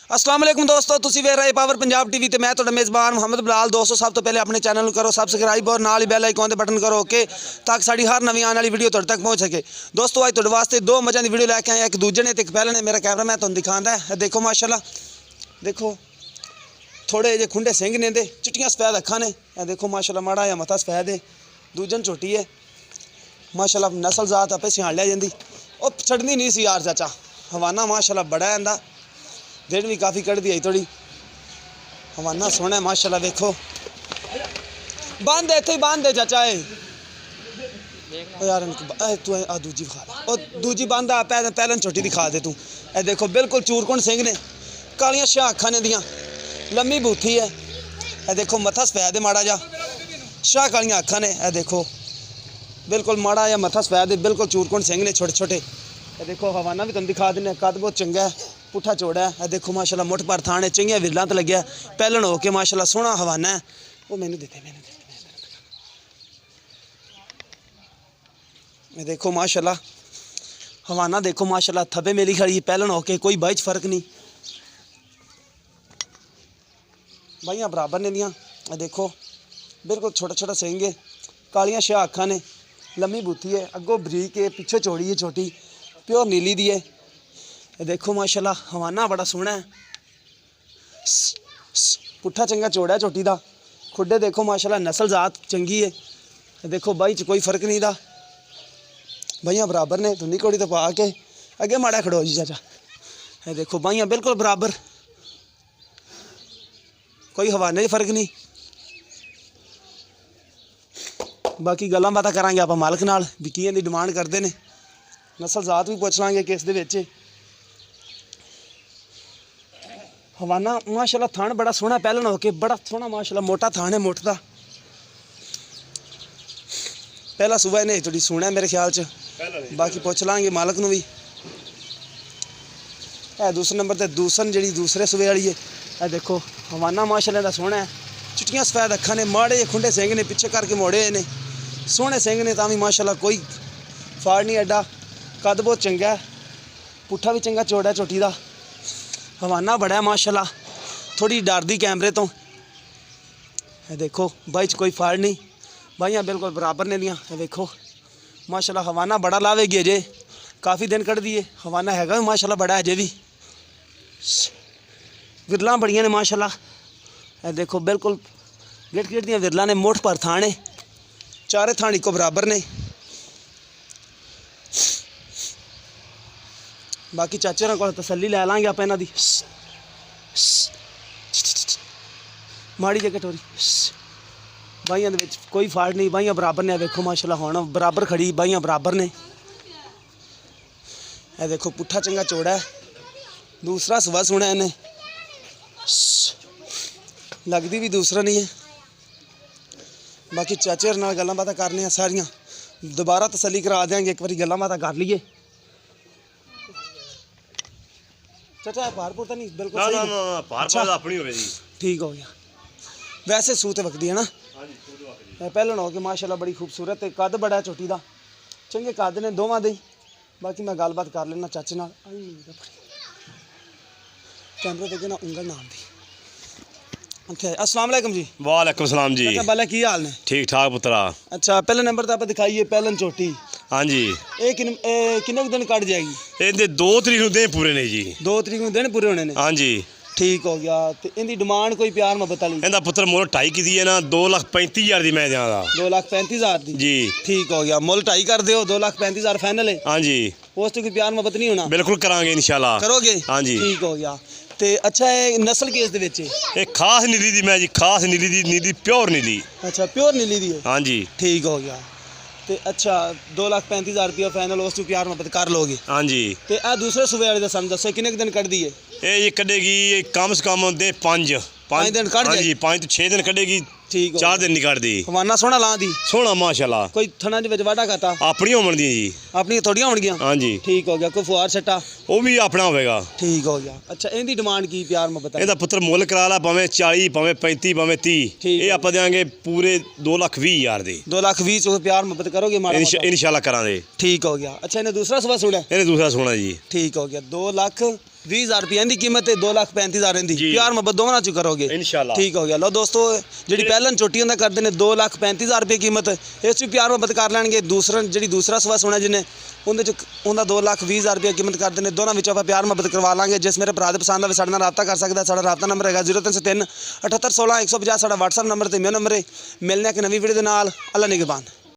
अस्सलाम वालेकुम दोस्तों, तुसी वेख रहे पावर पंजाब टीवी ते मैं तुहाडा मेज़बान मोहम्मद बिलाल। दोस्तों सब तो पहले अपने चैनल करो सबसक्राइब और नाल ही बैल आइकन दे बटन करो ओके, ताकि साडी हर नवी आने वाली वीडियो तुहाडे तक पहुँच सके। दोस्तों अज तुहाडे वास्ते दो मज़े की वीडियो लैके आए, एक दूजे ने ते एक पहले ने। मेरा कैमरा मैं तुहानू दिखांदा है, देखो माशाल्लाह, देखो थोड़े जे खुंडे सिंह ने दे, चिट्टियां सफेद अखां ने, देखो माशाल्लाह माड़ा या मथा सफेद है, दूजन छोटी है माशाल्लाह। नस्ल जात आपे सियाण लिया जांदी, ओ छड़नी नहीं सी यार चाचा। हवाना माशाल्लाह बड़ा है इंदा, दिन भी काफ़ी कढ़दी आई थोड़ी। हवाना सोहना है माशाल्लाह, देखो बंद है, इत्थे ही बंद है चाचा। यार तू आ दूजी खा ले, ओ दूजी बंद आ, पहले छोटी दिखा दे तू। ए देखो बिल्कुल चूरकुंड सिंह ने, कालियां शाह अखां ने दियां, लम्मी बूथी है। ए देखो मथा सफेद है माड़ा जा, शाह कालियां अखां ने। ए देखो बिल्कुल माड़ा या मथा सफेद है, बिल्कुल चूरकुंड सिंह ने छोटे छोटे। ए देखो हवाना भी तुम दिखा देने, कद बहुत चंगा है, पुट्ठा चौड़ा है। देखो माशाल्लाह मुठ पर थाने चंगिया विरलां तो लग्या, पहलन हो के माशाल्लाह सोहना हवाना है। वो मैंने देते देखो माशाल्लाह हवाना, देखो माशाल्लाह थबे मेली खड़ी, पहलन हो के कोई बाई च फर्क नहीं, बाइयां बराबर ने दियां। देखो बिल्कुल छोटा छोटा सिंह है, कालियां शाह अखां ने, लम्मी बूथी है, अगों बरीक है, पिछे चौड़ी है, छोटी प्योर नीली दी है। देखो माशाल्लाह हवाना बड़ा सोहना है, पुट्ठा चंगा चौड़ा है छोटी दा। खुड्डे देखो माशाल्लाह नस्ल जात चंगी है। देखो बाई च कोई फर्क नहीं दा, बाइयां बराबर ने, धुनी घोड़ी तो पा के अगे माड़ा खड़ो जी चाचा। देखो बाइयां बिल्कुल बराबर, कोई हवाने च फर्क नहीं। बाकी गल्लां बातां करांगे आप मालक नाल भी की इहदी डिमांड करते हैं, नस्ल जात भी पुछ लांगे किस दे विच। हवाना माशाल्लाह थान बड़ा सोहना, पहलन हो के बड़ा सोहना माशाल्लाह, मोटा थान है मुठ दा। पहला सुबह इन्हें थोड़ी सोहना है मेरे ख्याल च, बाकी पुछ लांगे मालक नूं भी। दूसरे नंबर ते दूसन जी दूसरे सुबह वाली है। देखो हवाना माशाल्लाह दा सोहना है, चिट्टियां सफेद अखां ने, माड़े खुंडे सिंह ने, पिछे करके मोड़े हुए ने, सोहने सिंह ने तां भी माशाल्लाह, कोई फाड़ नहीं एडा, कद बहुत चंगा है, पुट्ठा भी चंगा चौड़ा है चोटी दा। हवाना बड़ा है माशाल्लाह, थोड़ी डरदी कैमरे तो। देखो बाई च कोई फाड़ नहीं, बाइयां बिल्कुल बराबर ने दियां। देखो माशाल्लाह हवाना बड़ा लावेगी अजे, काफ़ी दिन कढ़ दिए। हवाना हैगा भी माशाल्लाह बड़ा अजे भी, विरलां बड़ियां ने माशाल्लाह। देखो बिल्कुल गिट गिट दियां विरलां ने, मुठ पर थाने, चारे थान इको बराबर ने। बाकी चाचे होरां कोल तसल्ली लै लांगे आप इन्हां दी। माड़ी जगह टोरी, बाइयां दे विच कोई फाड़ नहीं, बाइयां बराबर ने। देखो माशाल्लाह हुण बराबर खड़ी, बाइयां बराबर ने। ए देखो पुट्ठा चंगा चौड़ा है, दूसरा सुबह सुना इन्हें, लगती भी दूसरा नहीं है। बाकी चाचे होरां नाल गल्लां बातां करने सारियां, दोबारा तसल्ली करा देंगे, एक बारी गल्लां बातां कर लीए। चाचा भारपुर तो नहीं बिल्कुल ना सही ना ना भारपुर अपनी होवे जी, ठीक हो गया। वैसे सूत वकदी है ना, पहलन हो के माशाल्लाह बड़ी खूबसूरत है, कद बड़ा है छोटी दा, चंगे कद ने दोवां दे। बाकी मैं गलबात कर लेना चाचे नाल, कैमरे ते ना उंगल नाम दी। अच्छा अस्सलाम वालेकुम जी। वालेकुम सलाम जी। अच्छा भला की हाल ने? ठीक ठाक पुत्रा। अच्छा पहले नंबर तो आप दिखाइए, पहलन छोटी, हाँ जी, ये किन्ने दिन कट जाएगी? इहदे 2 तरीक नूं दिन पूरे ने जी। 2 तरीक नूं दिन पूरे होने ने? हाँ जी। ठीक हो गया। तो इनकी डिमांड कोई प्यार मोहब्बत वाली? इहदा पुत्र मुल 2.5 की है ना, 2,35,000 की मैं देंगा। 2,35,000 की जी ठीक हो गया। मुल 2.5 कर दो, 2,35,000 फाइनल है। हाँ जी, उस तो कोई प्यार मोहब्बत नहीं होना? बिल्कुल करांगे इंशाल्लाह। करोगे? हाँ जी। ठीक हो गया। तो अच्छा है नस्ल किस दे विच? एक खास नीली दी मैं जी, खास नीली दी, नीली प्योर नीली। अच्छा प्योर नीली दी है? हाँ जी। ठीक हो गया। तो अच्छा 2,35,000 रुपया फाइनल, उस तो प्यार मोहब्बत कर लोगे? हाँ जी। तो आ दूसरे सूबे वाले दा दसो किन्ने दिन कढ़दी है? ये कढ़ेगी कम से कम दे 5 दिन कढ़ हाँ जाएगी? जी, 5 तो 6 दिन कढ़ेगी, ठीक हो 4 दिन नहीं कढ़दी। हवाना सोहना ला दी, सोहना माशाल्लाह, कोई थना दे विच वाडा खाता? अपनी होवन दी जी। अपनी थोड़ियां होणगियां? हाँ जी, ठीक हो गया। कोई फुआर सट्टा? वो भी अपना होवेगा। ठीक हो गया। अच्छा इनकी डिमांड की प्यार मोहब्बत? ਇਹਦਾ ਪੁੱਤਰ ਮੁੱਲ ਕਰਾ ਲਾ, ਭਾਵੇਂ 40 ਭਾਵੇਂ 35 ਭਾਵੇਂ 30, ਠੀਕ ਇਹ ਆਪਾਂ ਦੇਾਂਗੇ ਪੂਰੇ 2,20,000 ਦੇ। 2,20,000 ਚ प्यार मोहब्बत करोगे माड़ा मोटा? ਇਨਸ਼ਾਅੱਲਾ ਕਰਾਂਗੇ। ठीक हो गया। अच्छा इन्हें दूसरा सुबह सुना? ਇਹਨੇ ਦੂਸਰਾ ਸੋਣਾ ਜੀ। ठीक हो गया। 2,20,000 20000 ਰੁਪਏ ਇਹਦੀ ਕੀਮਤ ਤੇ 2,35,000 ਇਹਦੀ ਜੀ। ਪਿਆਰ ਮੁਹੱਬਤ ਦੋਵਾਂ ਚ ਕਰੋਗੇ ਇਨਸ਼ਾਅੱਲਾ। ਠੀਕ ਹੋ ਗਿਆ। ਲਓ ਦੋਸਤੋ ਜਿਹੜੀ ਪਹਿਲਨ ਝੋਟੀ ਹੁੰਦਾ ਕਰਦੇ ਨੇ 2,35,000 ਰੁਪਏ ਕੀਮਤ, ਇਸ ਵੀ ਪਿਆਰ ਮੁਹੱਬਤ ਕਰ ਲੈਣਗੇ। ਦੂਸਰਾ ਸਵਾ ਸੋਣਾ ਜਿਹਨੇ ਉਹਦੇ ਚ ਉਹਦਾ 2,20,000 ਰੁਪਏ ਕੀਮਤ ਕਰਦੇ ਨੇ। ਦੋਨਾਂ ਵਿੱਚ ਆਪਾਂ ਪਿਆਰ ਮੁਹੱਬਤ ਕਰਵਾ ਲਾਂਗੇ। ਜਿਸ ਮੇਰੇ ਭਰਾ ਦੇ ਪਸੰਦ ਆਵੇ ਸਾਡੇ ਨਾਲ ਰਾਬਤਾ ਕਰ ਸਕਦਾ। ਸਾਡਾ ਰਾਬਤਾ ਨੰਬਰ ਹੈਗਾ 0303 78 16 150। ਸਾਡਾ WhatsApp ਨੰਬਰ ਤੇ ਮੇਰਾ ਨੰਬਰ ਹੈ। ਮਿਲਣੇ ਇੱਕ ਨਵੀਂ ਵੀਡੀਓ ਦੇ ਨਾਲ। ਅੱਲਾ ਨਿਗਹਿਬਾਨ।